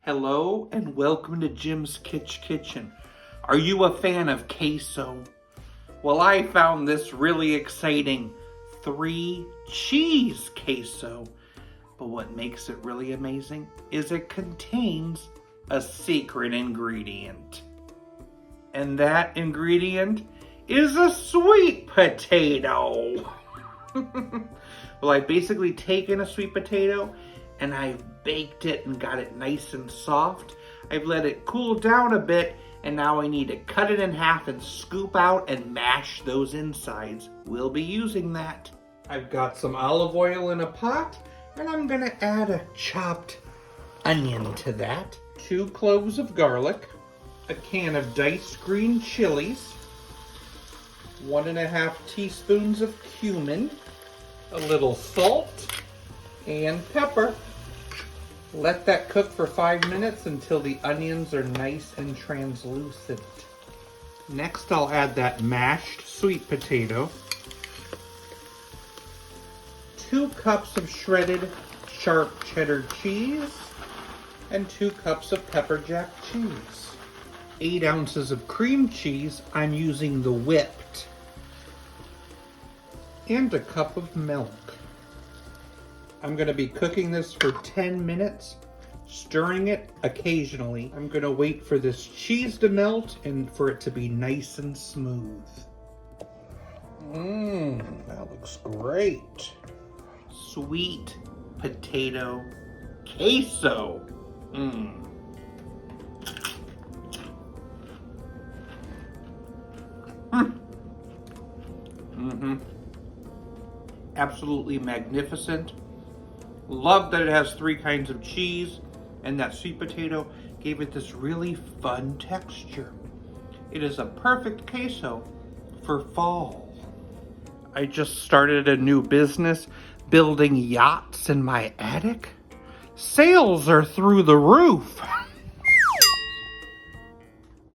Hello and welcome to Jim's Kitchen. Are you a fan of queso? Well, I found this really exciting 3-cheese queso. But what makes it really amazing is it contains a secret ingredient. And that ingredient is a sweet potato. Well, I've basically taken a sweet potato and I've baked it and got it nice and soft. I've let it cool down a bit, and now I need to cut it in half and scoop out and mash those insides. We'll be using that. I've got some olive oil in a pot, and I'm gonna add a chopped onion to that, 2 cloves of garlic, a can of diced green chilies, 1.5 teaspoons of cumin, a little salt, and pepper. Let that cook for 5 minutes until the onions are nice and translucent. Next, I'll add that mashed sweet potato, 2 cups of shredded sharp cheddar cheese, and 2 cups of pepper jack cheese. 8 ounces of cream cheese, I'm using the whipped, and a cup of milk. I'm going to be cooking this for 10 minutes, stirring it occasionally. I'm going to wait for this cheese to melt and for it to be nice and smooth. That looks great. Sweet potato queso. Absolutely magnificent. Love that it has 3 kinds of cheese, and that sweet potato gave it this really fun texture. It is a perfect queso for fall. I just started a new business building yachts in my attic. Sales are through the roof.